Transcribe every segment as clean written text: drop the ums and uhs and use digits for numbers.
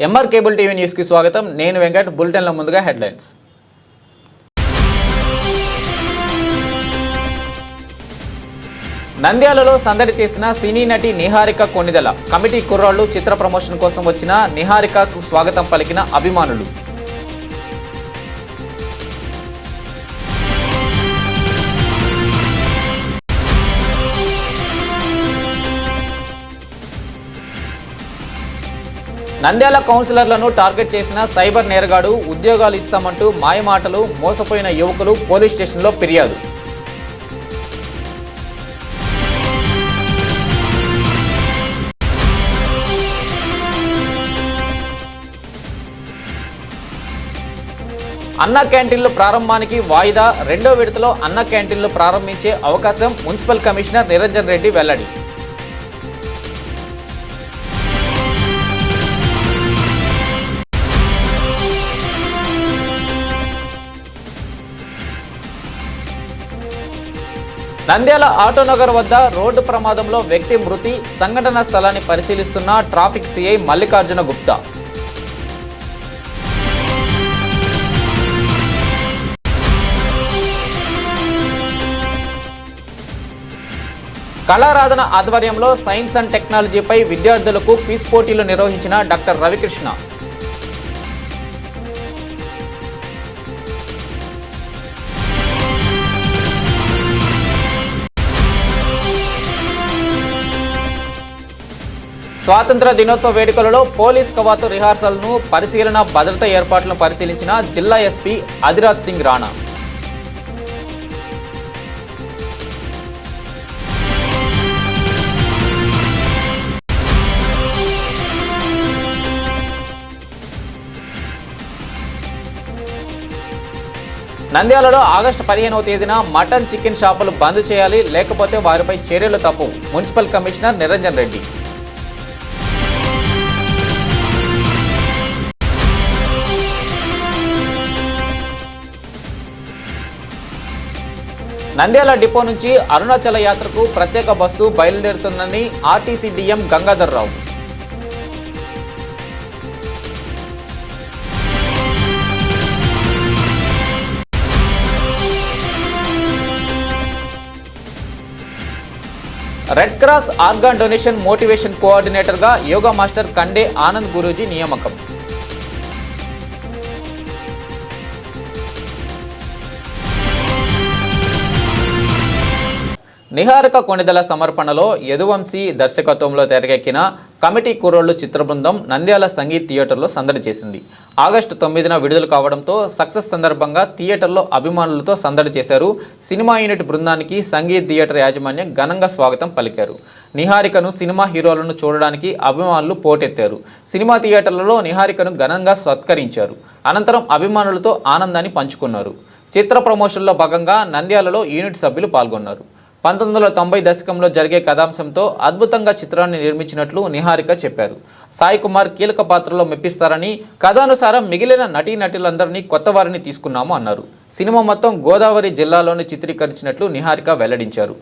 MR cable TV news కి స్వాగతం. నేను వెంకట్. బులెటిన్ల ముందుగా హెడ్లైన్స్. నంద్యాలలో సందడి చేసిన సినీ నటి నిహారిక కొణిదెల. కమిటీ కుర్రాళ్లు చిత్ర ప్రమోషన్ కోసం వచ్చిన నిహారికకు స్వాగతం పలికిన అభిమానులు. నంద్యాల కౌన్సిలర్లను టార్గెట్ చేసిన సైబర్ నేరగాడు. ఉద్యోగాలు ఇస్తామంటూ మాయమాటలు, మోసపోయిన యువకులు. పోలీస్ స్టేషన్లో ఫిర్యాదు. అన్న క్యాంటీన్లు ప్రారంభానికి వాయిదా. రెండో విడతలో అన్న క్యాంటీన్లు ప్రారంభించే అవకాశం. మున్సిపల్ కమిషనర్ నిరంజన్ రెడ్డి వెల్లడి. నంద్యాల ఆటోనగర్ వద్ద రోడ్డు ప్రమాదంలో వ్యక్తి మృతి. సంఘటనా స్థలాన్ని పరిశీలిస్తున్న ట్రాఫిక్ సిఐ మల్లికార్జున గుప్తా. కళారాధన ఆధ్వర్యంలో సైన్స్ అండ్ టెక్నాలజీపై విద్యార్థులకు క్విజ్ పోటీలు నిర్వహించిన డాక్టర్ రవికృష్ణ. స్వాతంత్ర దినోత్సవ వేడుకలలో పోలీస్ కవాతు రిహార్సల్ను పరిశీలన, భద్రతా ఏర్పాట్లను పరిశీలించిన జిల్లా ఎస్పీ అదిరాజ్ సింగ్ రాణా. నంద్యాలలో ఆగస్టు 15వ తేదీన మటన్, చికెన్ షాపులు బంద్ చేయాలి, లేకపోతే వారిపై చర్యలు తప్పవు. Municipal commissioner Niranjan Reddy. Nandyal depot నుంచి అరుణాచల యాత్రకు ప్రత్యేక బస్సు బయలుదేరుతుందని RTC DM Gangadhar Rao. Red cross organ donation motivation కోఆర్డినేటర్గా యోగా మాస్టర్ కండే ఆనంద్ గురూజీ నియామకం. నిహారిక కొణిదెల సమర్పణలో యదువంశీ దర్శకత్వంలో తెరకెక్కిన కమిటీ కుర్రోళ్లు చిత్ర బృందం నంద్యాల సంగీత్ థియేటర్లో సందడి చేసింది. ఆగస్టు 9న విడుదల కావడంతో సక్సెస్ సందర్భంగా థియేటర్లో అభిమానులతో సందడి చేశారు. సినిమా యూనిట్ బృందానికి సంగీత్ థియేటర్ యాజమాన్యం ఘనంగా స్వాగతం పలికారు. నిహారికను సినిమా హీరోలను చూడడానికి అభిమానులు పోటెత్తారు. సినిమా థియేటర్లలో నిహారికను ఘనంగా సత్కరించారు. అనంతరం అభిమానులతో ఆనందాన్ని పంచుకున్నారు. చిత్ర ప్రమోషన్లో భాగంగా నంద్యాలలో యూనిట్ సభ్యులు పాల్గొన్నారు. 1990 దశకంలో జరిగే కథాంశంతో అద్భుతంగా చిత్రాన్ని నిర్మించినట్లు నిహారిక చెప్పారు. సాయి కుమార్ కీలక పాత్రలో మెప్పిస్తారని, కథానుసారం మిగిలిన నటీనటులందరినీ కొత్త వారిని తీసుకున్నాము అన్నారు. సినిమా మొత్తం గోదావరి జిల్లాలోనే చిత్రీకరించినట్లు నిహారిక వెల్లడించారు.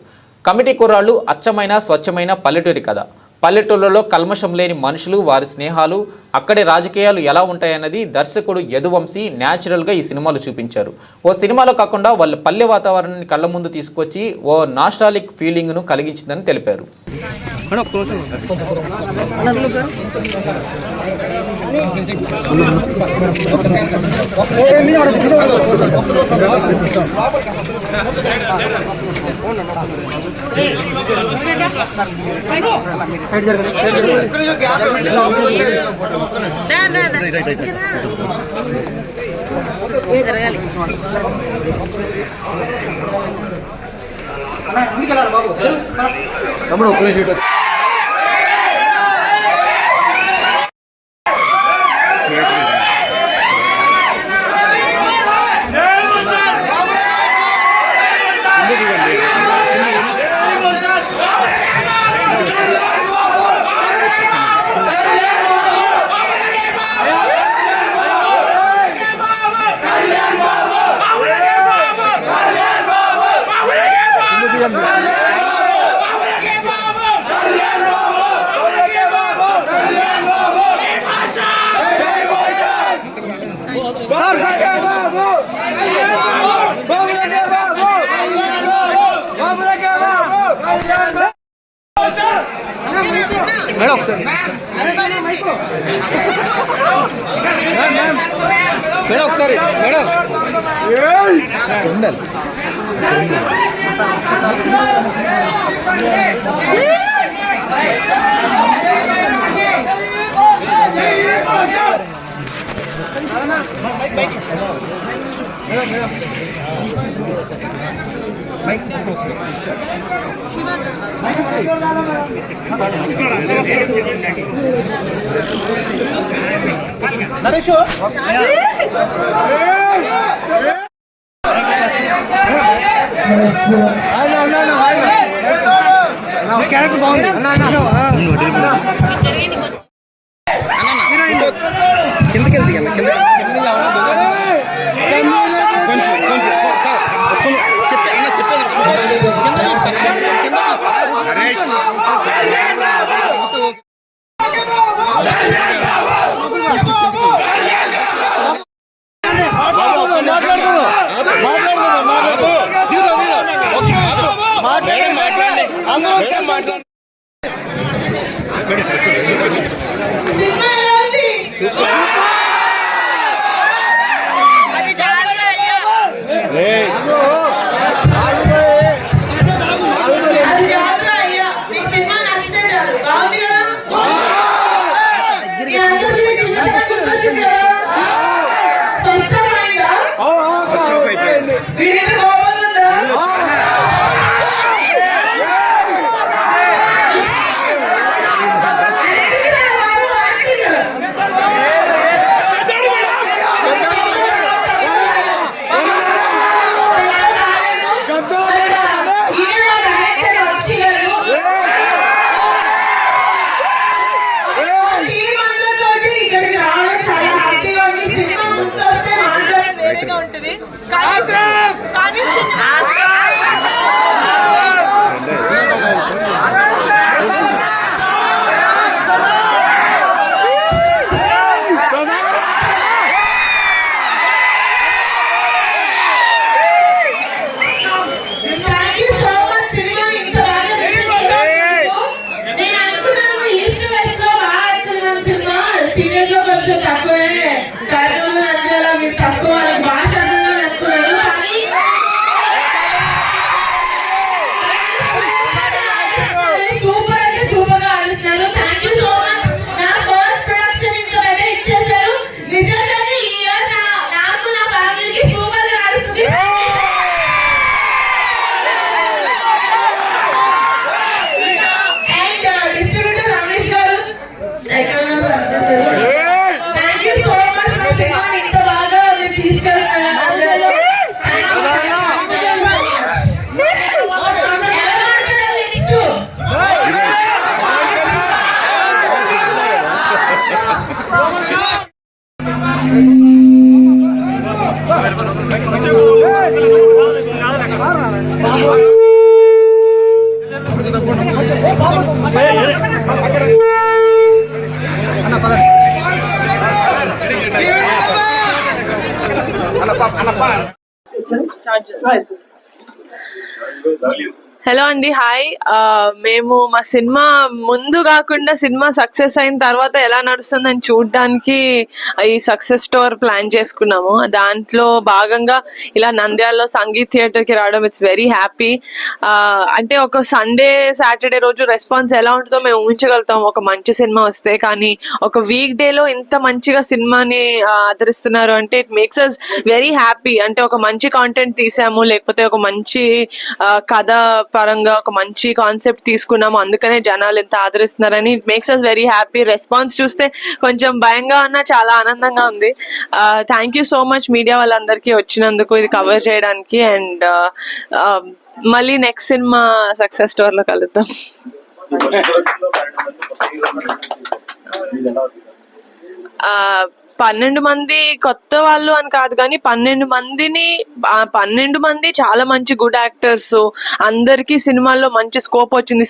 కమిటీ కుర్రాళ్లు అచ్చమైన, స్వచ్ఛమైన పల్లెటూరి కథ. పల్లెటూళ్ళలో కల్మషం లేని మనుషులు, వారి స్నేహాలు, అక్కడి రాజకీయాలు ఎలా ఉంటాయన్నది దర్శకుడు యదువంశీ న్యాచురల్గా ఈ సినిమాలు చూపించారు. ఓ సినిమాలో కాకుండా వాళ్ళ పల్లె వాతావరణాన్ని కళ్ళ ముందు తీసుకొచ్చి ఓ నాస్టాలిక్ ఫీలింగ్ను కలిగించిందని తెలిపారు. Kalian ఒకసారి ఉండాలి. నరేష్ క్యారెక్టర్ బాగుంది. కిందకి వెళ్తే కింద ఉంటుంది. హలో అండి, హాయ్. మేము మా సినిమా ముందు కాకుండా సినిమా సక్సెస్ అయిన తర్వాత ఎలా నడుస్తుందని చూడడానికి ఈ సక్సెస్ స్టోర్ ప్లాన్ చేసుకున్నాము. దాంట్లో భాగంగా ఇలా నంద్యాలలో సంగీత్ థియేటర్కి రావడం ఇట్స్ వెరీ హ్యాపీ. అంటే ఒక సండే సాటర్డే రోజు రెస్పాన్స్ ఎలా ఉంటుందో మేము ఊహించగలుగుతాం ఒక మంచి సినిమా వస్తే. కానీ ఒక వీక్ డేలో ఇంత మంచిగా సినిమాని ఆదరిస్తున్నారు అంటే it makes us very happy. అంటే ఒక మంచి కాంటెంట్ తీసాము, లేకపోతే ఒక మంచి కథ పరంగా ఒక మంచి కాన్సెప్ట్ తీసుకున్నాము, అందుకనే జనాలు ఎంత ఆదరిస్తున్నారని it makes us very happy. Response చూస్తే కొంచెం భయంగా ఉన్నా చాలా ఆనందంగా ఉంది. Thank you so much media వాళ్ళందరికీ వచ్చినందుకు ఇది కవర్ చేయడానికి. అండ్ మళ్ళీ నెక్స్ట్ సినిమా సక్సెస్ స్టోర్ లో కలుద్దాం. 12 మంది కొత్త వాళ్ళు అని కాదు, కానీ 12 మంది చాలా మంచి గుడ్ యాక్టర్స్, అందరికీ సినిమాల్లో మంచి స్కోప్ వచ్చింది.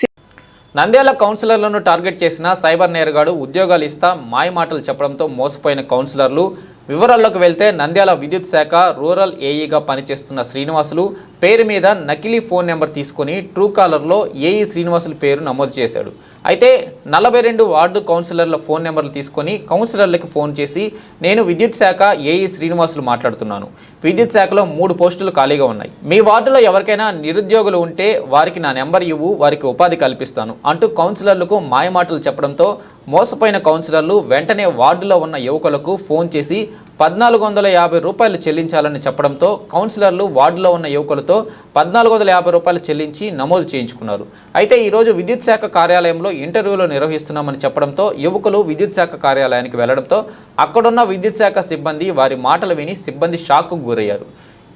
నంద్యాల కౌన్సిలర్లను టార్గెట్ చేసిన సైబర్ నేరగాడు ఉద్యోగాలు ఇస్తా మాయ మాటలు చెప్పడంతో మోసపోయిన కౌన్సిలర్లు. వివరాల్లోకి వెళ్తే నంద్యాల విద్యుత్ శాఖ రూరల్ ఏఈగా పనిచేస్తున్న శ్రీనివాసులు పేరు మీద నకిలీ ఫోన్ నెంబర్ తీసుకొని ట్రూ కాలర్లో ఏఈ శ్రీనివాసుల పేరు నమోదు చేశాడు. అయితే 42 వార్డు కౌన్సిలర్ల ఫోన్ నెంబర్లు తీసుకొని కౌన్సిలర్లకు ఫోన్ చేసి, నేను విద్యుత్ శాఖ ఏఈ శ్రీనివాసులు మాట్లాడుతున్నాను, విద్యుత్ శాఖలో 3 పోస్టులు ఖాళీగా ఉన్నాయి, మీ వార్డులో ఎవరికైనా నిరుద్యోగులు ఉంటే వారికి నా నెంబర్ ఇవ్వు, వారికి ఉపాధి కల్పిస్తాను అంటూ కౌన్సిలర్లకు మాయమాటలు చెప్పడంతో మోసపోయిన కౌన్సిలర్లు వెంటనే వార్డులో ఉన్న యువకులకు ఫోన్ చేసి 1450 రూపాయలు చెల్లించాలని చెప్పడంతో కౌన్సిలర్లు వార్డులో ఉన్న యువకులతో 1450 రూపాయలు చెల్లించి నమోదు చేయించుకున్నారు. అయితే ఈరోజు విద్యుత్ శాఖ కార్యాలయంలో ఇంటర్వ్యూలు నిర్వహిస్తున్నామని చెప్పడంతో యువకులు విద్యుత్ శాఖ కార్యాలయానికి వెళ్లడంతో అక్కడున్న విద్యుత్ శాఖ సిబ్బంది వారి మాటలు విని సిబ్బంది షాక్కు గురయ్యారు.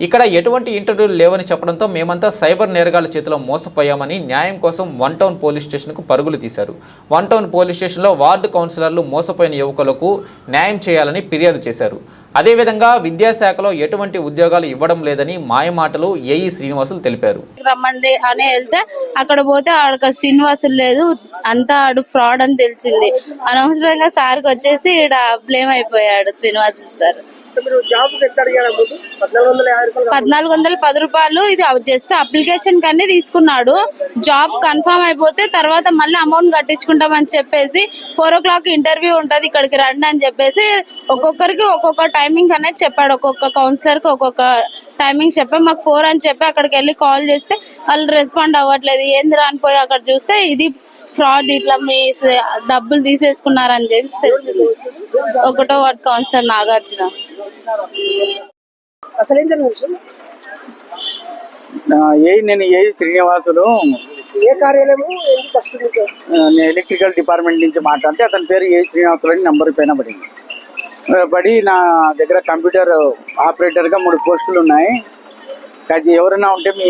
ఇక్కడ ఎటువంటి ఇంటర్వ్యూలు లేవని చెప్పడంతో మేమంతా సైబర్ నేరగాళ్ల చేతిలో మోసపోయామని న్యాయం కోసం 1 టౌన్ పోలీస్ స్టేషన్కు పరుగులు తీశారు. 1 టౌన్ పోలీస్ స్టేషన్లో వార్డు కౌన్సిలర్లు మోసపోయిన యువకులకు న్యాయం చేయాలని ఫిర్యాదు చేశారు. అదేవిధంగా విద్యాశాఖలో ఎటువంటి ఉద్యోగాలు ఇవ్వడం లేదని మాయమాటలు ఏఈ శ్రీనివాసులు తెలిపారు. రమ్మండి అని వెళ్తే అక్కడ పోతే ఆడ శ్రీనివాసులు లేదు, అంతా ఆడు ఫ్రాడ్ అని తెలిసింది. అనవసరంగా సార్కి వచ్చేసి ఈడ బ్లేమ్ అయిపోయాడు శ్రీనివాసులు సార్. 1410 రూపాయలు ఇది జస్ట్ అప్లికేషన్ కన్నీ తీసుకున్నాడు. జాబ్ కన్ఫర్మ్ అయిపోతే తర్వాత మళ్ళీ అమౌంట్ కట్టించుకుంటామని చెప్పేసి 4 o'clock ఇంటర్వ్యూ ఉంటది, ఇక్కడికి రండి అని చెప్పేసి ఒక్కొక్కరికి ఒక్కొక్క టైమింగ్ అనేది చెప్పాడు. ఒక్కొక్క కౌన్సిలర్ కి ఒక్కొక్క టైమింగ్ చెప్పా. మాకు 4 అని చెప్పి అక్కడికి వెళ్ళి కాల్ చేస్తే వాళ్ళు రెస్పాండ్ అవ్వట్లేదు. ఏంది రానిపోయి అక్కడ చూస్తే ఇది ఫ్రాడ్, ఇట్లా మీ డబ్బులు తీసేసుకున్నారని తెలిసింది. 1వ వార్డ్ కౌన్సిలర్ నాగార్జున. నేను ఏ శ్రీనివాసులు ఏ కార్యాలయం నేను ఎలక్ట్రికల్ డిపార్ట్మెంట్ నుంచి మాట్లాడితే అతని పేరు ఏ శ్రీనివాసులు అని నంబర్ పైన పడి నా దగ్గర కంప్యూటర్ ఆపరేటర్గా 3 పోస్టులు ఉన్నాయి. అది ఎవరైనా ఉంటే మీ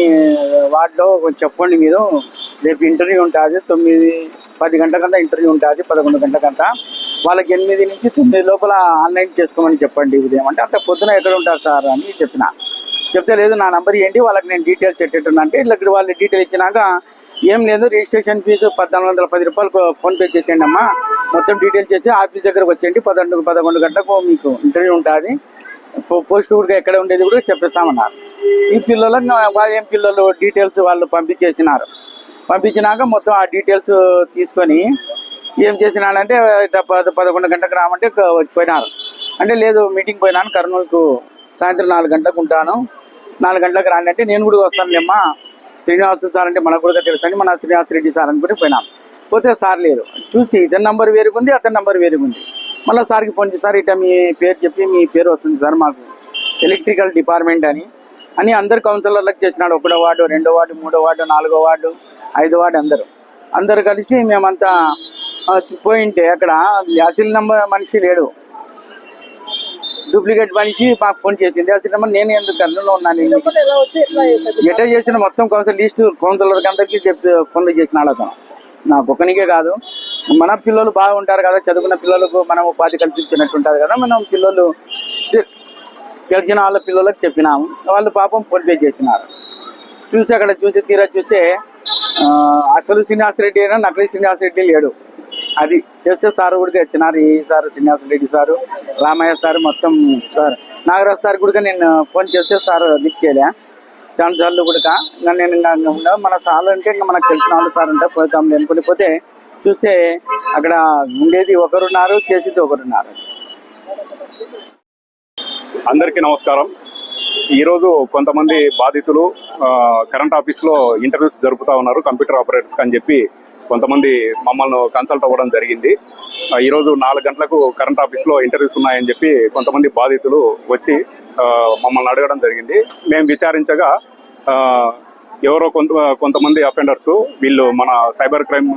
వార్డులో చెప్పండి, మీరు రేపు ఇంటర్వ్యూ ఉంటుంది, 9-10 గంటలకంతా ఇంటర్వ్యూ ఉంటుంది, 11 గంటలకంతా వాళ్ళకి 8 నుంచి 9 లోపల ఆన్లైన్ చేసుకోమని చెప్పండి ఉదయం అంటే. అంత పొద్దున ఎక్కడ ఉంటారు సార్ అని చెప్తే లేదు నా నంబర్ ఏంటి వాళ్ళకి నేను డీటెయిల్స్ ఎట్టేట్టున్నా అంటే ఇట్లా వాళ్ళు డీటెయిల్ ఇచ్చినాక ఏం లేదు, రిజిస్ట్రేషన్ ఫీజు 1410 రూపాయలు ఫోన్పే చేసేయండి అమ్మా, మొత్తం డీటెయిల్స్ చేసి ఆఫీస్ దగ్గరకు వచ్చేయండి, 11 గంటలకు మీకు ఇంటర్వ్యూ ఉంటుంది, పోస్ట్ కూడా ఎక్కడ ఉండేది కూడా చెప్పేస్తామన్నారు. ఈ పిల్లలకు వాళ్ళు ఏం పిల్లలు డీటెయిల్స్ వాళ్ళు పంపించినాక మొత్తం ఆ డీటెయిల్స్ తీసుకొని ఏం చేసినాడంటే 11 గంటలకు రామంటే పోయినారు. అంటే లేదు మీటింగ్ పోయినాను, కర్నూలుకు సాయంత్రం 4 గంటలకు ఉంటాను, 4 గంటలకు రాండి అంటే నేను కూడా వస్తానులేమ్మా, శ్రీనివాసు సార్ అంటే మనకు కూడా తెలుసు అని మన శ్రీనివాస్ రెడ్డి సార్ అనుకుని పోయినాం. పోతే సార్ లేరు, చూసి ఇతని నంబర్ వేరుగుంది అతని నంబర్ వేరుగుంది. మళ్ళీ సార్కి ఫోన్ చేసి సార్ ఇట్లా మీ పేరు చెప్పి మీ పేరు వస్తుంది సార్ మాకు ఎలక్ట్రికల్ డిపార్ట్మెంట్ అని అందరు కౌన్సిలర్లకు చేసినాడు. 1వ వార్డు, 2వ వార్డు, 3వ వార్డు, 4వ వార్డు, 5వ వార్డు అందరు కలిసి మేమంతా పోయింటే అక్కడ అసలు నంబర్ మనిషి లేడు, డూప్లికేట్ మనిషి మాకు ఫోన్ చేసింది. అసలు నెంబర్ నేను ఎందుకు కర్నూలులో ఉన్నాను, ఎట్లా చేసిన మొత్తం లిస్టు కౌన్సిలర్కి అందరికీ చెప్పి ఫోన్లు చేసినాడు అతను. నాకు ఒక్కనికే కాదు, మన పిల్లలు బాగుంటారు కదా, చదువుకున్న పిల్లలకు మనం ఉపాధి కల్పించినట్టు ఉంటుంది కదా, మనం పిల్లలు తెలిసిన వాళ్ళ పిల్లలకు చెప్పినాము, వాళ్ళు పాపం ఫోన్పే చేసినారు. అక్కడ తీరా చూస్తే అసలు శ్రీనివాస్ రెడ్డి అయినా నకిలీ శ్రీనివాస్ రెడ్డి లేడు. అది చేస్తే సార్ కూడా వచ్చినారు, ఈ sir Srinivas Reddy sir, Ramayya sir, మొత్తం సార్ నాగరాజ్ సార్ కూడా నేను ఫోన్ చేస్తే సార్ లిఫ్ట్ చేయలే. చాలాసార్లు కూడా నేను మన సార్లు అంటే ఇంకా మనకు తెలిసిన వాళ్ళు సార్ అంటే పోతాం అనుకుని పోతే చూస్తే అక్కడ ఉండేది ఒకరున్నారు, చేసేది ఒకరున్నారు. అందరికీ నమస్కారం. ఈరోజు కొంతమంది బాధితులు కరెంట్ ఆఫీస్లో ఇంటర్వ్యూస్ జరుపుతూ ఉన్నారు కంప్యూటర్ ఆపరేటర్స్ అని చెప్పి కొంతమంది మమ్మల్ని కన్సల్ట్ అవ్వడం జరిగింది. ఈరోజు 4 గంటలకు కరెంట్ ఆఫీస్లో ఇంటర్వ్యూస్ ఉన్నాయని చెప్పి కొంతమంది బాధితులు వచ్చి మమ్మల్ని అడగడం జరిగింది. మేము విచారించగా ఎవరో కొంతమంది అఫెండర్స్ వీళ్ళు మన సైబర్ క్రైమ్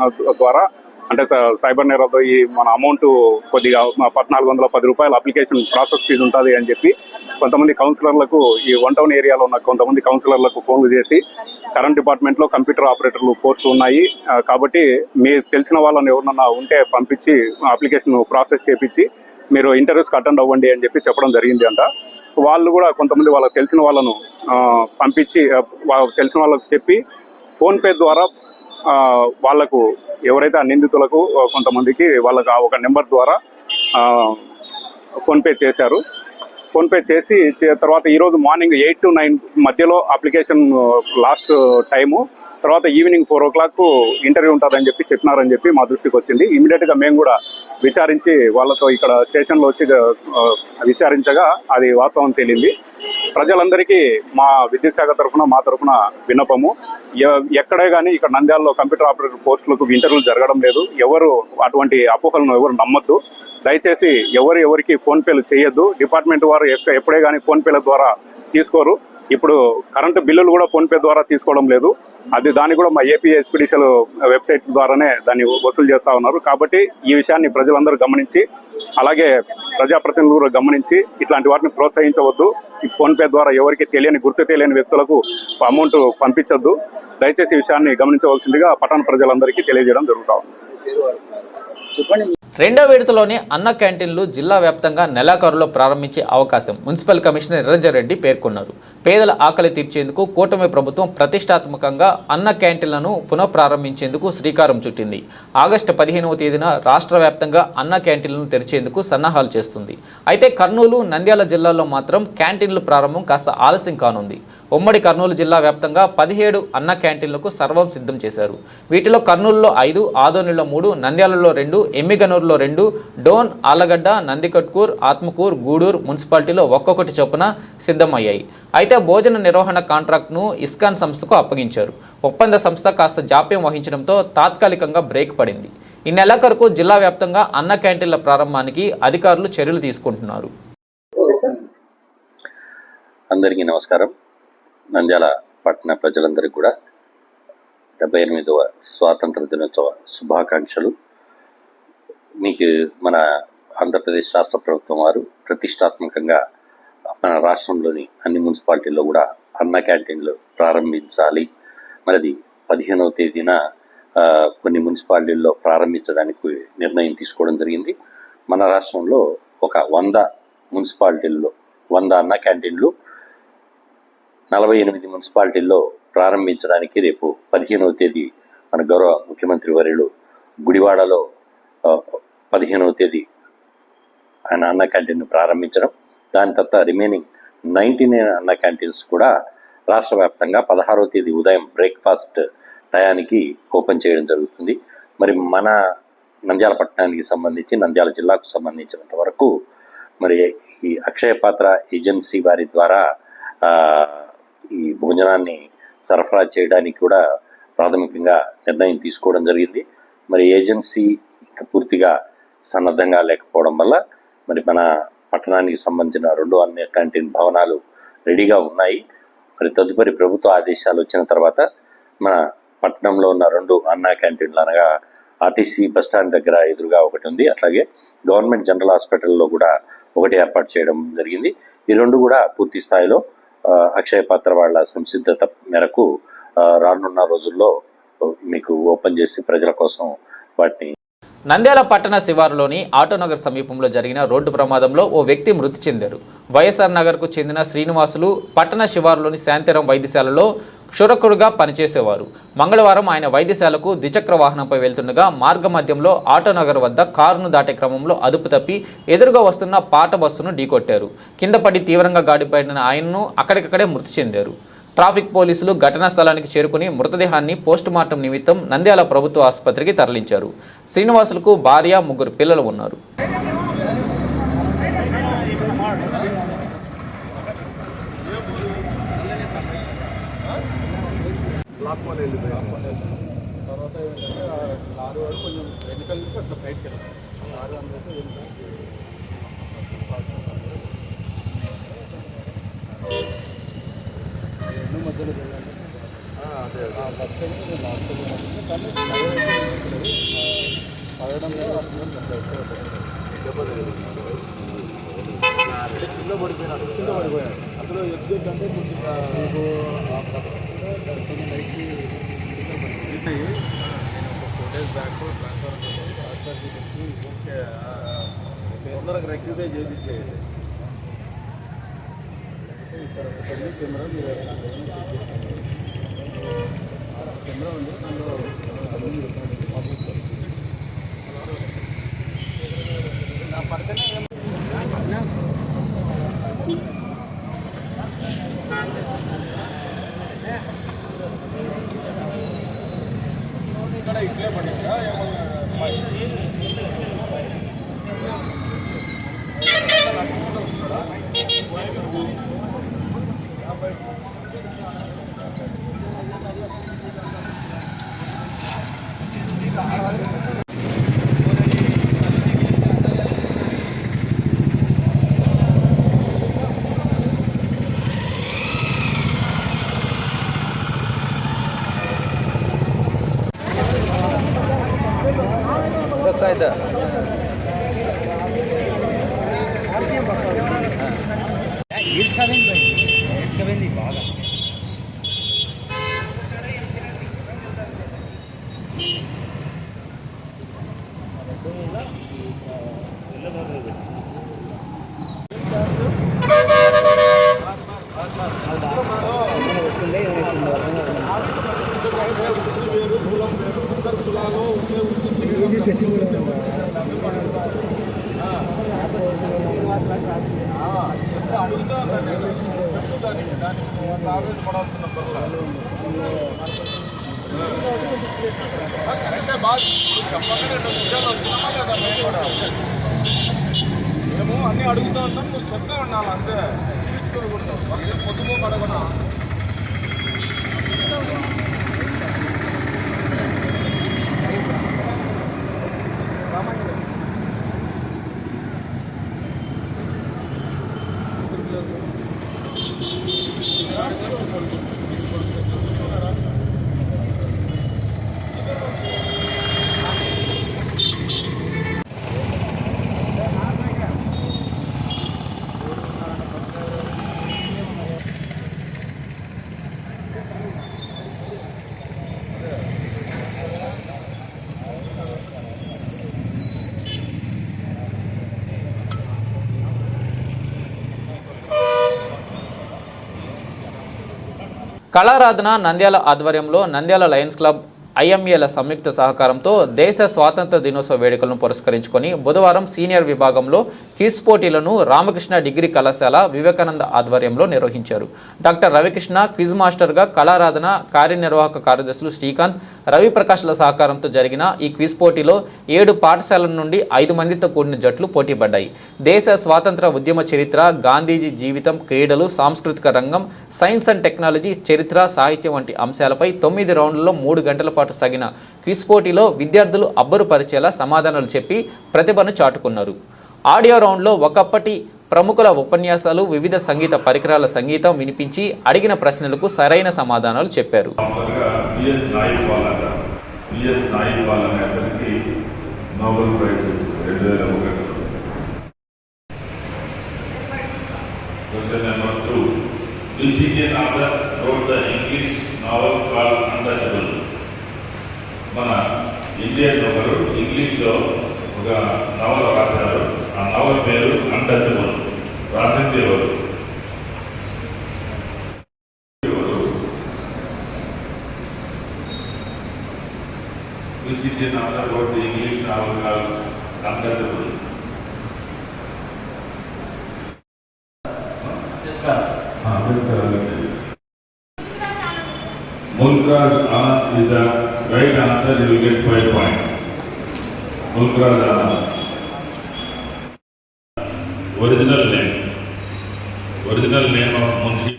ద్వారా అంటే సైబర్ నేరాలతో ఈ మన అమౌంట్ కొద్దిగా 1410 రూపాయల అప్లికేషన్ ప్రాసెస్ ఫీజు ఉంటుంది అని చెప్పి కొంతమంది కౌన్సిలర్లకు ఈ 1 టౌన్ ఏరియాలో ఉన్న కొంతమంది కౌన్సిలర్లకు ఫోన్లు చేసి కరెంట్ డిపార్ట్మెంట్లో కంప్యూటర్ ఆపరేటర్లు పోస్టులు ఉన్నాయి కాబట్టి మీరు తెలిసిన వాళ్ళని ఎవరన్నా ఉంటే పంపించి అప్లికేషన్ ప్రాసెస్ చేపించి మీరు ఇంటర్వ్యూస్కి అటెండ్ అవ్వండి అని చెప్పి చెప్పడం జరిగింది అంట. వాళ్ళు కూడా కొంతమంది వాళ్ళకి తెలిసిన వాళ్ళను పంపించి తెలిసిన వాళ్ళకు చెప్పి ఫోన్పే ద్వారా వాళ్లకు ఎవరైతే ఆ నిందితులకు కొంతమందికి వాళ్ళకి ఒక నెంబర్ ద్వారా ఫోన్పే చేశారు. ఫోన్పే చేసి తర్వాత ఈరోజు మార్నింగ్ 8 to 9 మధ్యలో అప్లికేషన్ లాస్ట్ టైము, తర్వాత ఈవినింగ్ 4 o'clock ఇంటర్వ్యూ ఉంటుందని చెప్పి చెప్పినారని చెప్పి మా దృష్టికి వచ్చింది. ఇమీడియట్గా మేము కూడా విచారించి వాళ్ళతో ఇక్కడ స్టేషన్లో వచ్చి విచారించగా అది వాస్తవం తేలింది. ప్రజలందరికీ మా విద్యుత్ శాఖ తరఫున మా తరఫున విన్నపము, ఎక్కడే కానీ ఇక్కడ నంద్యాలలో కంప్యూటర్ ఆపరేటర్ పోస్టులకు ఇంటర్వ్యూలు జరగడం లేదు. ఎవరు అటువంటి అపోహలను ఎవరు నమ్మొద్దు. దయచేసి ఎవరికి ఫోన్పేలు చేయొద్దు. డిపార్ట్మెంట్ వారు ఎప్పుడే కానీ ఫోన్పేల ద్వారా తీసుకోరు. ఇప్పుడు కరెంటు బిల్లులు కూడా ఫోన్పే ద్వారా తీసుకోవడం లేదు. దాన్ని కూడా మా ఏపీ ఎస్పీడీసీఎల్ వెబ్సైట్ ద్వారానే దాన్ని వసూలు చేస్తూ ఉన్నారు. కాబట్టి ఈ విషయాన్ని ప్రజలందరూ గమనించి, అలాగే ప్రజాప్రతినిధులు కూడా గమనించి ఇట్లాంటి వాటిని ప్రోత్సహించవద్దు. ఈ ఫోన్పే ద్వారా ఎవరికి గుర్తు తెలియని వ్యక్తులకు అమౌంట్ పంపించొద్దు. దయచేసి ఈ విషయాన్ని గమనించవలసిందిగా పట్టణ ప్రజలందరికీ తెలియజేయడం జరుగుతూ ఉంది. రెండో విడతలోని అన్న క్యాంటీన్లు జిల్లా వ్యాప్తంగా నెలాఖరులో ప్రారంభించే అవకాశం మున్సిపల్ కమిషనర్ నిరంజన్ రెడ్డి పేర్కొన్నారు. పేదల ఆకలి తీర్చేందుకు కూటమి ప్రభుత్వం ప్రతిష్టాత్మకంగా అన్న క్యాంటీన్లను పునఃప్రారంభించేందుకు శ్రీకారం చుట్టింది. ఆగస్టు 15వ తేదీన రాష్ట్ర వ్యాప్తంగా అన్న క్యాంటీన్లను తెరిచేందుకు సన్నాహాలు చేస్తుంది. అయితే కర్నూలు, నంద్యాల జిల్లాల్లో మాత్రం క్యాంటీన్ల ప్రారంభం కాస్త ఆలస్యం కానుంది. ఉమ్మడి కర్నూలు జిల్లా వ్యాప్తంగా 17 అన్న క్యాంటీన్లకు సర్వం సిద్ధం చేశారు. వీటిలో కర్నూలులో 5, ఆదోనిలో 3, నంద్యాలలో 2, ఎమ్మిగనూరులో 2, డోన్, ఆలగడ్డ, నందికొట్కూర్, ఆత్మకూర్, గూడూరు మున్సిపాలిటీలో ఒక్కొక్కటి చొప్పున సిద్ధమయ్యాయి. అయితే భోజన నిర్వహణ కాంట్రాక్ట్ను ఇస్కాన్ సంస్థకు అప్పగించారు. ఒప్పంద సంస్థ కాస్త జాప్యం వహించడంతో తాత్కాలికంగా బ్రేక్ పడింది. ఈ నెలాఖరుకు జిల్లా వ్యాప్తంగా అన్న క్యాంటీన్ల ప్రారంభానికి అధికారులు చర్యలు తీసుకుంటున్నారు. అందరికీ నమస్కారం. నంద్యాల పట్టణ ప్రజలందరికీ కూడా 78వ స్వాతంత్ర దినోత్సవ శుభాకాంక్షలు. మీకు మన ఆంధ్రప్రదేశ్ రాష్ట్ర ప్రభుత్వం వారు ప్రతిష్టాత్మకంగా మన రాష్ట్రంలోని అన్ని మున్సిపాలిటీల్లో కూడా అన్న క్యాంటీన్లు ప్రారంభించాలి. మరిది 15వ తేదీన కొన్ని మున్సిపాలిటీల్లో ప్రారంభించడానికి నిర్ణయం తీసుకోవడం జరిగింది. మన రాష్ట్రంలో ఒక 100 మున్సిపాలిటీల్లో 100 అన్న క్యాంటీన్లు 48 మున్సిపాలిటీల్లో ప్రారంభించడానికి రేపు 15వ తేదీ మన గౌరవ ముఖ్యమంత్రి వర్యులు గుడివాడలో 15వ తేదీ ఆయన అన్న క్యాంటీన్ను ప్రారంభించడం, దాని తర్వాత రిమైనింగ్ 99 అన్న క్యాంటీన్స్ కూడా రాష్ట్ర వ్యాప్తంగా 16వ తేదీ ఉదయం బ్రేక్ఫాస్ట్ టయానికి ఓపెన్ చేయడం జరుగుతుంది. మరి మన నంద్యాల పట్టణానికి సంబంధించి, నంద్యాల జిల్లాకు సంబంధించినంత వరకు మరి ఈ అక్షయ పాత్ర ఏజెన్సీ వారి ద్వారా ఈ భోజనాన్ని సరఫరా చేయడానికి కూడా ప్రాథమికంగా నిర్ణయం తీసుకోవడం జరిగింది. మరి ఏజెన్సీ ఇంకా పూర్తిగా సన్నద్ధంగా లేకపోవడం వల్ల మరి మన పట్టణానికి సంబంధించిన 2 అన్న క్యాంటీన్ భవనాలు రెడీగా ఉన్నాయి. మరి తదుపరి ప్రభుత్వ ఆదేశాలు వచ్చిన తర్వాత మన పట్టణంలో ఉన్న 2 అన్న క్యాంటీన్లు అనగా ఆర్టీసీ బస్టాండ్ దగ్గర ఎదురుగా ఒకటి ఉంది, అట్లాగే గవర్నమెంట్ జనరల్ హాస్పిటల్లో కూడా ఒకటి ఏర్పాటు చేయడం జరిగింది. ఈ 2 కూడా పూర్తి స్థాయిలో అక్షయ పాత్ర వాళ్ళ సంసిద్ధత మేరకు రానున్న రోజుల్లో మీకు ఓపెన్ చేసి ప్రజల కోసం వాటిని. నంద్యాల పట్టణ శివారులోని ఆటోనగర్ సమీపంలో జరిగిన రోడ్డు ప్రమాదంలో ఓ వ్యక్తి మృతి చెందారు. వైఎస్ఆర్ నగర్కు చెందిన శ్రీనివాసులు పట్టణ శివారులోని శాంతిరం వైద్యశాలలో క్షురకుడుగా పనిచేసేవారు. మంగళవారం ఆయన వైద్యశాలకు ద్విచక్ర వాహనంపై వెళ్తుండగా మార్గ మధ్యంలో ఆటోనగర్ వద్ద కారును దాటే క్రమంలో అదుపు తప్పి ఎదురుగా వస్తున్న పాట బస్సును ఢీకొట్టారు. కింద పడి తీవ్రంగా గాడిపడిన ఆయన్ను అక్కడికక్కడే మృతి చెందారు. ట్రాఫిక్ పోలీసులు ఘటనా స్థలానికి చేరుకుని మృతదేహాన్ని పోస్టుమార్టం నిమిత్తం నంద్యాల ప్రభుత్వ ఆసుపత్రికి తరలించారు. శ్రీనివాసులకు భార్య, 3 పిల్లలు ఉన్నారు. మేము అన్నీ అడుగుతూ ఉంటాం, నువ్వు చెప్తా ఉండాలి అంతే. పొద్దుపో అడగనా కళారాధన నంద్యాల ఆధ్వర్యంలో నంద్యాల లయన్స్ క్లబ్ ఐఎంఏల సంయుక్త సహకారంతో దేశ స్వాతంత్ర దినోత్సవ వేడుకలను పురస్కరించుకొని బుధవారం సీనియర్ విభాగంలో క్విజ్ పోటీలను రామకృష్ణ డిగ్రీ కళాశాల వివేకానంద ఆధ్వర్యంలో నిర్వహించారు. డాక్టర్ రవికృష్ణ క్విజ్ మాస్టర్గా, కళారాధన కార్యనిర్వాహక కార్యదర్శులు శ్రీకాంత్, రవిప్రకాష్ల సహకారంతో జరిగిన ఈ క్విజ్ పోటీలో 7 పాఠశాలల నుండి 5 మందితో కూడిన జట్లు పోటీపడ్డాయి. దేశ స్వాతంత్ర ఉద్యమ చరిత్ర, గాంధీజీ జీవితం, క్రీడలు, సాంస్కృతిక రంగం, సైన్స్ అండ్ టెక్నాలజీ, చరిత్ర, సాహిత్యం వంటి అంశాలపై 9 రౌండ్లలో 3 గంటల పాటు సాగిన క్విజ్ పోటీలో విద్యార్థులు అబ్బురుపరిచేలా సమాధానాలు చెప్పి ప్రతిభను చాటుకున్నారు. ఆడియో రౌండ్లో ఒకప్పటి ప్రముఖుల ఉపన్యాసాలు, వివిధ సంగీత పరికరాల సంగీతం వినిపించి అడిగిన ప్రశ్నలకు సరైన సమాధానాలు చెప్పారు. మన ఇండియన్ ఒకరు ఇంగ్లీష్లో ఒక నవల రాశారు. ఆ నవల పేరు అన్టచబుల్. రాసింది ఎవరు? Which Indian author wrote the English novel called Untouchable? Mulkraj Anand is the right answer. You will get 5 points. Mulkraj Anand. Original name of Munshi.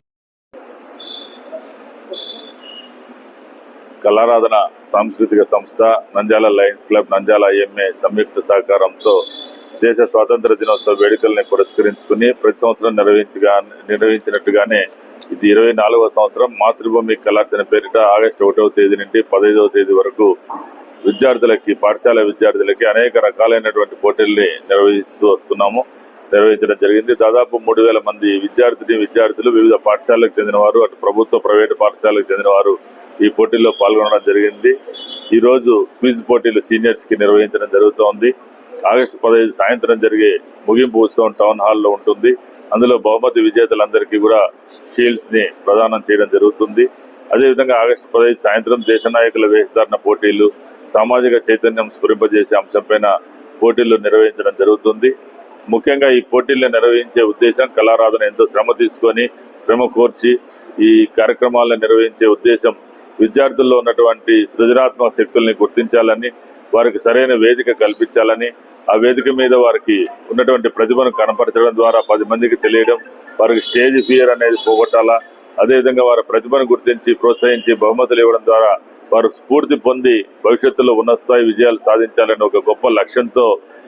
కళారాధన సాంస్కృతిక సంస్థ, Nandyal lions club, Nandyal IMA సంయుక్త సహకారంతో దేశ స్వాతంత్ర దినోత్సవ వేడుకల్ని పురస్కరించుకుని ప్రతి సంవత్సరం నిర్వహించినట్టుగానే ఇది 24వ సంవత్సరం. మాతృభూమి కళార్చన పేరిట ఆగస్టు 1వ తేదీ నుండి 15వ తేదీ వరకు పాఠశాల విద్యార్థులకి అనేక రకాలైనటువంటి పోటీల్ని నిర్వహించడం జరిగింది. దాదాపు 3000 మంది విద్యార్థులు వివిధ పాఠశాలకు చెందినవారు, అటు ప్రభుత్వ ప్రైవేటు పాఠశాలకు చెందినవారు ఈ పోటీల్లో పాల్గొనడం జరిగింది. ఈరోజు క్విజ్ పోటీలు సీనియర్స్ కి నిర్వహించడం జరుగుతోంది. ఆగస్టు 15 సాయంత్రం జరిగే ముగింపు ఉత్సవం టౌన్ హాల్లో ఉంటుంది. అందులో బహుమతి విజేతలందరికీ కూడా షీల్డ్స్ ని ప్రదానం చేయడం జరుగుతుంది. అదేవిధంగా ఆగస్టు 15 సాయంత్రం దేశ నాయకుల వేషధారణ పోటీలు, సామాజిక చైతన్యం స్ఫురింపజేసే అంశంపైన పోటీలు నిర్వహించడం జరుగుతుంది. ముఖ్యంగా ఈ పోటీలను నిర్వహించే ఉద్దేశం, కళారాధన ఎంతో శ్రమ కోర్చి ఈ కార్యక్రమాలను నిర్వహించే ఉద్దేశం విద్యార్థుల్లో ఉన్నటువంటి సృజనాత్మక శక్తుల్ని గుర్తించాలని, వారికి సరైన వేదిక కల్పించాలని, ఆ వేదిక మీద వారికి ఉన్నటువంటి ప్రతిభను కనపరచడం ద్వారా 10 మందికి తెలియడం, వారికి స్టేజ్ ఫియర్ అనేది పోగొట్టాలా, అదేవిధంగా వారి ప్రతిభను గుర్తించి ప్రోత్సహించి బహుమతులు ఇవ్వడం ద్వారా వారు స్ఫూర్తి పొంది భవిష్యత్తులో ఉన్నత స్థాయి విజయాలు సాధించాలని ఒక గొప్ప లక్ష్యంతో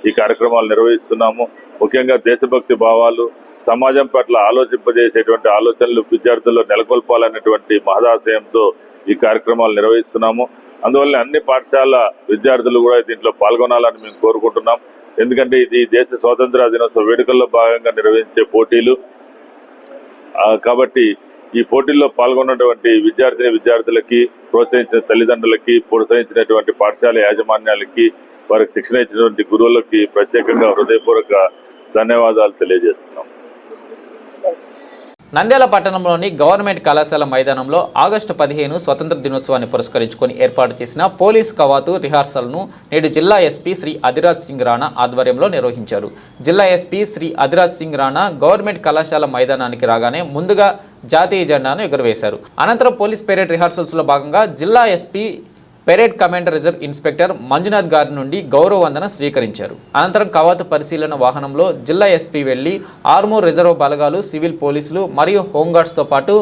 ఈ కార్యక్రమాలు నిర్వహిస్తున్నాము. ముఖ్యంగా దేశభక్తి భావాలు, సమాజం పట్ల ఆలోచింపజేసేటువంటి ఆలోచనలు విద్యార్థుల్లో నెలకొల్పాలనేటువంటి మహదాశయంతో ఈ కార్యక్రమాలు నిర్వహిస్తున్నాము. అందువల్ల అన్ని పాఠశాల విద్యార్థులు కూడా దీంట్లో పాల్గొనాలని మేము కోరుకుంటున్నాం. ఎందుకంటే ఇది దేశ స్వాతంత్ర దినోత్సవ వేడుకల్లో భాగంగా నిర్వహించే పోటీలు కాబట్టి ఈ పోటీల్లో పాల్గొన్నటువంటి విద్యార్థులకి, ప్రోత్సహించిన తల్లిదండ్రులకి, ప్రోత్సహించినటువంటి పాఠశాల యాజమాన్యాలకి, వారికి శిక్షణ ఇచ్చినటువంటి గురువులకి ప్రత్యేకంగా హృదయపూర్వక ధన్యవాదాలు తెలియజేస్తున్నాం. నంద్యాల పట్టణంలోని గవర్నమెంట్ కళాశాల మైదానంలో ఆగస్టు 15 స్వతంత్ర దినోత్సవాన్ని పురస్కరించుకొని ఏర్పాటు చేసిన పోలీస్ కవాతు రిహార్సల్ను నేడు జిల్లా ఎస్పీ శ్రీ అధిరాజ్ సింగ్ రాణా ఆధ్వర్యంలో నిర్వహించారు. జిల్లా ఎస్పీ శ్రీ అధిరాజ్ సింగ్ రాణా గవర్నమెంట్ కళాశాల మైదానానికి రాగానే ముందుగా జాతీయ జెండాను ఎగురవేశారు. అనంతరం పోలీస్ పెరేడ్ రిహార్సల్స్లో భాగంగా జిల్లా SP parade commander reserve inspector Manjunath గారి నుండి గౌరవ వందన స్వీకరించారు. అనంతరం కవాతు పరిశీలన వాహనంలో జిల్లా ఎస్పీ వెళ్లి ఆర్మూర్ రిజర్వ్ బలగాలు, సివిల్ పోలీసులు మరియు హోంగార్డ్స్తో పాటు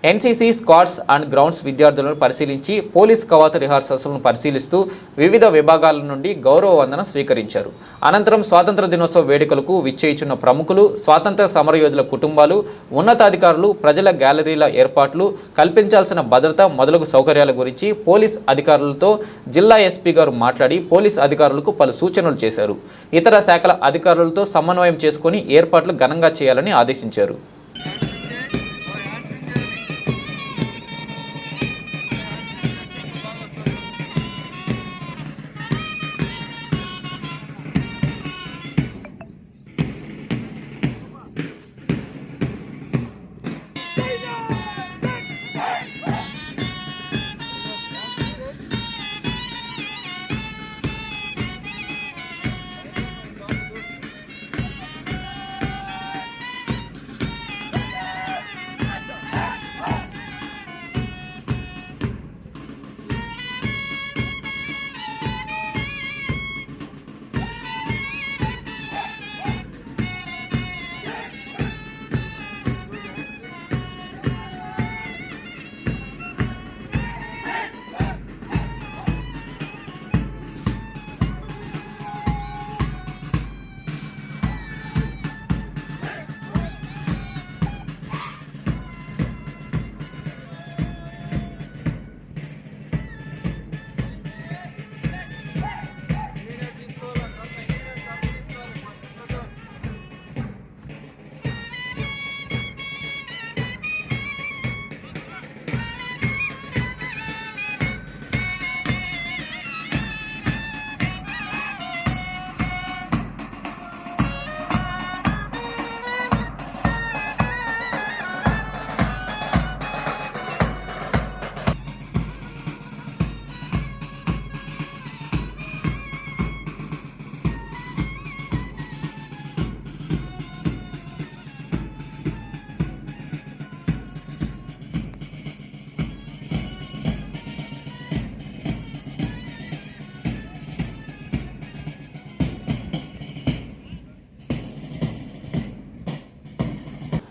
ఎన్సీసీ స్క్వాడ్స్ అండ్ గ్రౌండ్స్ విద్యార్థులను పరిశీలించి పోలీస్ కవాతు రిహార్సల్స్ను పరిశీలిస్తూ వివిధ విభాగాల నుండి గౌరవ వందన స్వీకరించారు. అనంతరం స్వాతంత్ర దినోత్సవ వేడుకలకు విచ్చేయిచున్న ప్రముఖులు, స్వాతంత్ర సమరయోధుల కుటుంబాలు, ఉన్నతాధికారులు, ప్రజల గ్యాలరీల ఏర్పాట్లు, కల్పించాల్సిన భద్రత మొదలగు సౌకర్యాల గురించి పోలీస్ అధికారులతో జిల్లా ఎస్పీ గారు మాట్లాడి పోలీస్ అధికారులకు పలు సూచనలు చేశారు. ఇతర శాఖల అధికారులతో సమన్వయం చేసుకుని ఏర్పాట్లు ఘనంగా చేయాలని ఆదేశించారు.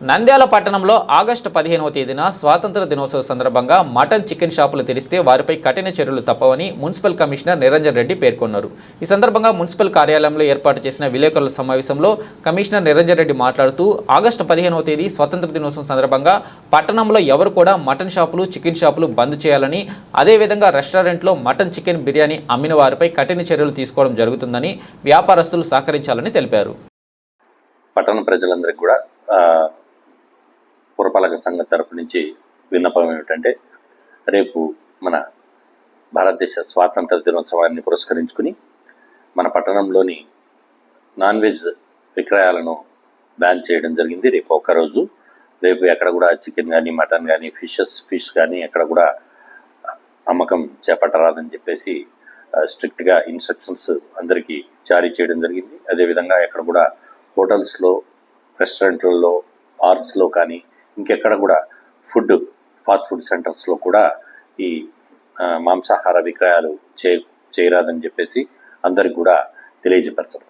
నంద్యాల పట్టణంలో ఆగస్టు 15వ తేదీన స్వాతంత్ర దినోత్సవ సందర్భంగా మటన్, చికెన్ షాపులు తెరిస్తే వారిపై కఠిన చర్యలు తప్పవని మున్సిపల్ కమిషనర్ నిరంజన్ రెడ్డి పేర్కొన్నారు. ఈ సందర్భంగా మున్సిపల్ కార్యాలయంలో ఏర్పాటు చేసిన విలేకరుల సమావేశంలో కమిషనర్ నిరంజన్ రెడ్డి మాట్లాడుతూ ఆగస్టు 15వ తేదీ స్వాతంత్ర దినోత్సవం సందర్భంగా పట్టణంలో ఎవరు కూడా మటన్ షాపులు, చికెన్ షాపులు బంద్ చేయాలని, అదేవిధంగా రెస్టారెంట్లో మటన్, చికెన్, బిర్యానీ అమ్మిన వారిపై కఠిన చర్యలు తీసుకోవడం జరుగుతుందని వ్యాపారస్తులు సహకరించాలని తెలిపారు. పట్టణ ప్రజలందరికీ కూడా పురపాలక సంఘం తరపు నుంచి విన్నపం ఏమిటంటే, రేపు మన భారతదేశ స్వాతంత్ర దినోత్సవాన్ని పురస్కరించుకుని మన పట్టణంలోని నాన్ వెజ్ విక్రయాలను బ్యాన్ చేయడం జరిగింది. రేపు ఒక్కరోజు, రేపు ఎక్కడ కూడా చికెన్ కానీ, మటన్ కానీ, ఫిష్ కానీ ఎక్కడ కూడా అమ్మకం చేపట్టరాదని చెప్పేసి స్ట్రిక్ట్గా ఇన్స్ట్రక్షన్స్ అందరికీ జారీ చేయడం జరిగింది. అదేవిధంగా ఎక్కడ కూడా హోటల్స్లో, రెస్టారెంట్లలో, బార్స్లో కానీ ఇంకెక్కడ కూడా ఫాస్ట్ ఫుడ్ సెంటర్స్లో కూడా ఈ మాంసాహార విక్రయాలు చేయరాదని చెప్పేసి అందరికి కూడా తెలియజేపరచడం.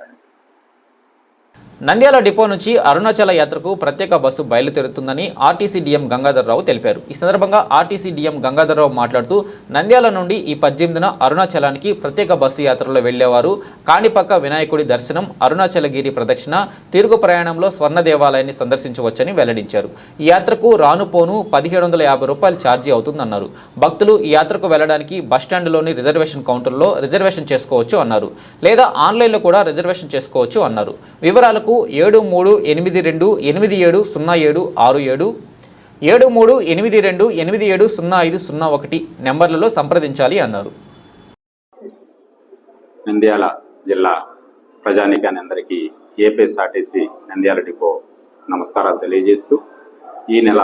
నంద్యాల డిపో నుంచి అరుణాచల యాత్రకు ప్రత్యేక బస్సు బయలుదేరుతుందని ఆర్టీసీ డిఎం గంగాధర్రావు తెలిపారు. ఈ సందర్భంగా ఆర్టీసీ డిఎం గంగాధర్రావు మాట్లాడుతూ నంద్యాల నుండి ఈ 18న అరుణాచలానికి ప్రత్యేక బస్సు యాత్రలో వెళ్లేవారు కాణిపక్క వినాయకుడి దర్శనం, అరుణాచలగిరి ప్రదక్షిణ, తిరుగు ప్రయాణంలో స్వర్ణ దేవాలయాన్ని సందర్శించవచ్చని వెల్లడించారు. ఈ యాత్రకు రానుపోను 1750 రూపాయలు ఛార్జీ అవుతుందన్నారు. భక్తులు ఈ యాత్రకు వెళ్లడానికి బస్టాండ్లోని రిజర్వేషన్ కౌంటర్లో రిజర్వేషన్ చేసుకోవచ్చు అన్నారు. లేదా ఆన్లైన్లో కూడా రిజర్వేషన్ చేసుకోవచ్చు అన్నారు. వివరాలకు 7382870767 7382870501 నెంబర్లలో సంప్రదించాలి అన్నారు. నంద్యాల జిల్లా ప్రజానీకాన్ని అందరికీ ఏపీఎస్ఆర్టీసీ నంద్యాల డిపో నమస్కారాలు తెలియజేస్తూ, ఈ నెల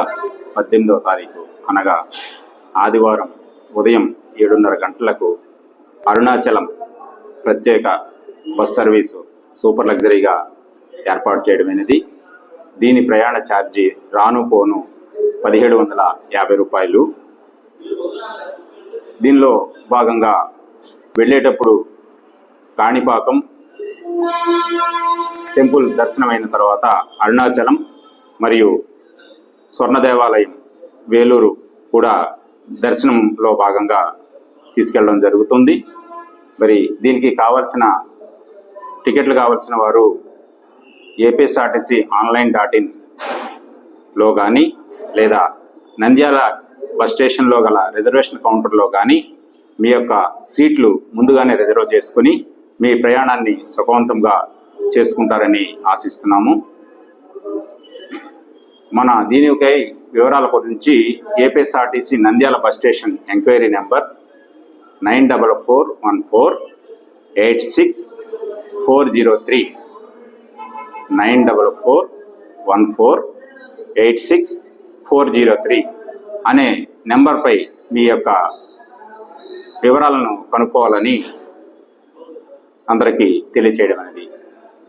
18వ తారీఖు అనగా ఆదివారం ఉదయం 7:30 గంటలకు అరుణాచలం ప్రత్యేక బస్ సర్వీసు సూపర్ లగ్జరీగా ఏర్పాటు చేయడమైనది. దీని ప్రయాణ ఛార్జీ రాను పోను 1750 రూపాయలు. దీనిలో భాగంగా వెళ్ళేటప్పుడు కాణిపాకం టెంపుల్ దర్శనమైన తర్వాత అరుణాచలం మరియు స్వర్ణ దేవాలయం వేలూరు కూడా దర్శనంలో భాగంగా తీసుకెళ్ళడం జరుగుతుంది. మరి దీనికి కావాల్సిన టికెట్లు కావాల్సిన వారు ఏపీఎస్ఆర్టీసీ online.in లో కానీ లేదా నంద్యాల బస్ స్టేషన్లో గల రిజర్వేషన్ కౌంటర్లో కానీ మీ యొక్క సీట్లు ముందుగానే రిజర్వ్ చేసుకుని మీ ప్రయాణాన్ని సుఖవంతంగా చేసుకుంటారని ఆశిస్తున్నాము. మన దీనికై వివరాల గురించి APSRTC Nandyal bus station enquiry number 9441486403 9441486403 అనే నెంబర్పై మీ యొక్క వివరాలను కనుక్కోవాలని అందరికీ తెలియచేయడం అనేది.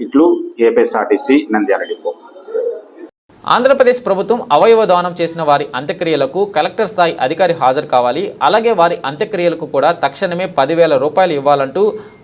ఇట్లు ఏపీఎస్ఆర్టీసీ నంద్యాల డిపో. ఆంధ్రప్రదేశ్ ప్రభుత్వం అవయవ దానం చేసిన వారి అంత్యక్రియలకు కలెక్టర్ స్థాయి అధికారి హాజరు కావాలి. అలాగే వారి అంత్యక్రియలకు కూడా తక్షణమే 10,000 రూపాయలు ఇవ్వాలంటూ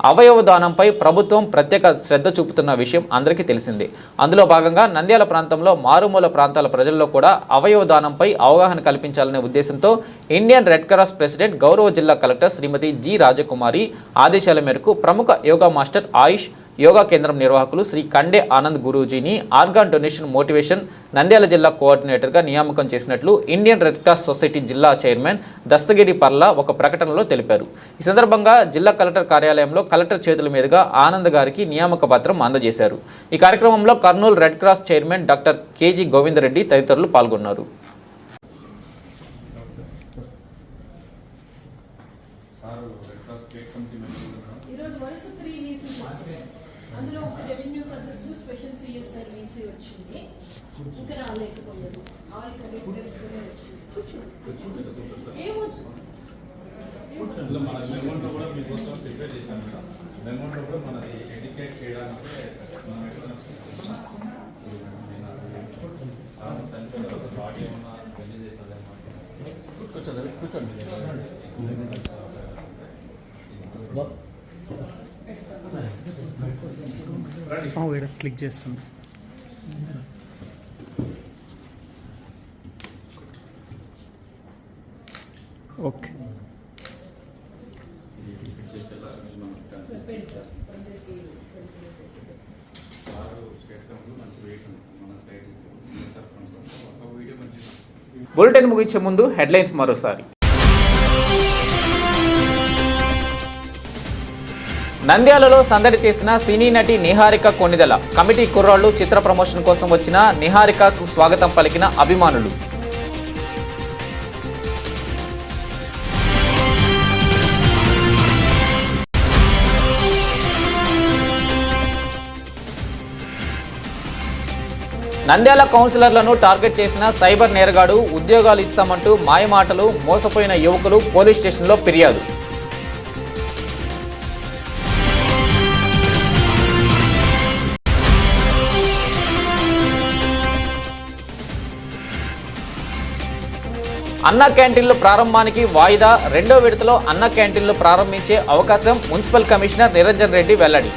అవయవ దానంపై ప్రభుత్వం ప్రత్యేక శ్రద్ధ చూపుతున్న విషయం అందరికీ తెలిసిందే. అందులో భాగంగా నంద్యాల ప్రాంతంలో మారుమూల ప్రాంతాల ప్రజల్లో కూడా అవయవ దానంపై అవగాహన కల్పించాలనే ఉద్దేశంతో ఇండియన్ రెడ్ క్రాస్ ప్రెసిడెంట్ గౌరవ జిల్లా కలెక్టర్ శ్రీమతి జి రాజకుమారి ఆదేశాల మేరకు ప్రముఖ యోగా మాస్టర్ ఆయుష్ యోగా కేంద్రం నిర్వాహకులు శ్రీ కండే ఆనంద్ గురూజీని ఆర్గాన్ డొనేషన్ మోటివేషన్ నంద్యాల జిల్లా కోఆర్డినేటర్గా నియామకం చేసినట్లు ఇండియన్ రెడ్ క్రాస్ సొసైటీ జిల్లా చైర్మన్ దస్తగిరి పర్ల ఒక ప్రకటనలో తెలిపారు. ఈ సందర్భంగా జిల్లా కలెక్టర్ కార్యాలయంలో కలెక్టర్ చేతుల మీదుగా ఆనంద్ గారికి నియామక పత్రం అందజేశారు. ఈ కార్యక్రమంలో Kurnool red cross chairman doctor KG Govinda Reddy తదితరులు పాల్గొన్నారు. అందులో ఒక revenue service special CS service వచ్చింది. ఇంకా రాలేకపోయారు. ఆల్ కలెక్ట్ చేసుకుని వచ్చింది. క్లిక్ చేస్తుంది. ఓకే. బులెటిన్ ముగించే ముందు హెడ్లైన్స్ మరోసారి. నంద్యాలలో సందడి చేసిన సినీ నటి నిహారిక కొణిదెల. కమిటీ కుర్రాళ్లు చిత్ర ప్రమోషన్ కోసం వచ్చిన నిహారికకు స్వాగతం పలికిన అభిమానులు. నంద్యాల కౌన్సిలర్లను టార్గెట్ చేసిన సైబర్ నేరగాడు. ఉద్యోగాలు ఇస్తామంటూ మాయమాటలు మోసపోయిన యువకులు పోలీస్ స్టేషన్లో ఫిర్యాదు. అన్న క్యాంటీన్లు ప్రారంభానికి వాయిదా. 2వ విడతలో అన్న క్యాంటీన్లు ప్రారంభించే అవకాశం మున్సిపల్ కమిషనర్ నిరంజన్ రెడ్డి వెల్లడి.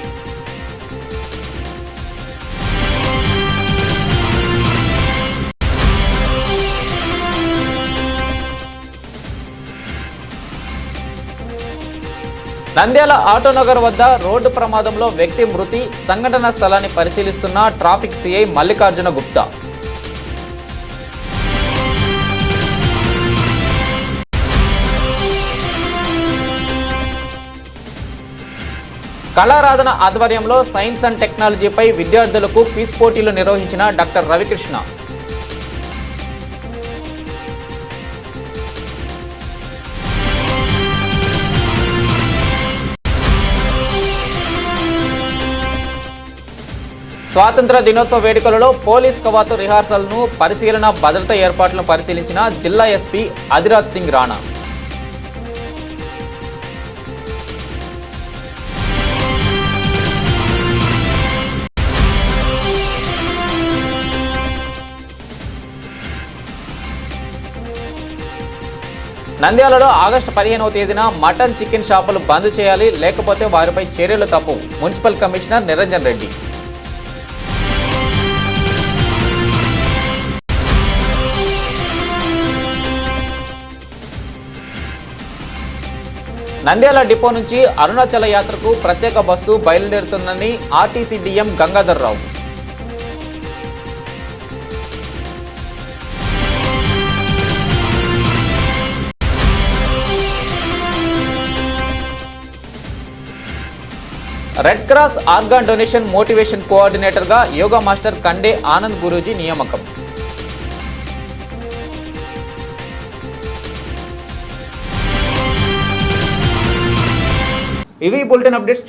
నంద్యాల ఆటోనగర్ వద్ద రోడ్డు ప్రమాదంలో వ్యక్తి మృతి. సంఘటన స్థలాన్ని పరిశీలిస్తున్న ట్రాఫిక్ సిఐ మల్లికార్జున గుప్తా. కళారాధన ఆధ్వర్యంలో సైన్స్ అండ్ టెక్నాలజీపై విద్యార్థులకు క్విజ్ పోటీలు నిర్వహించిన డాక్టర్ రవికృష్ణ. స్వాతంత్ర దినోత్సవ వేడుకలలో పోలీస్ కవాతు రిహార్సల్ను పరిశీలన భద్రతా ఏర్పాట్లను పరిశీలించిన జిల్లా ఎస్పీ అధిరాజ్ సింగ్ రాణా. నంద్యాలలో ఆగస్టు 15వ తేదీన మటన్ చికెన్ షాపులు బంద్ చేయాలి, లేకపోతే వారిపై చర్యలు తప్పవు. Municipal commissioner Niranjan Reddy. Nandyal depot నుంచి అరుణాచల యాత్రకు ప్రత్యేక బస్సు బయలుదేరుతుందని RTC DM Gangadhar Rao. Red cross organ donation motivation కోఆర్డినేటర్గా యోగా మాస్టర్ కండే ఆనంద్ గురూజీ నియామకం. ఇవి బులెటిన్ అప్డేట్స్.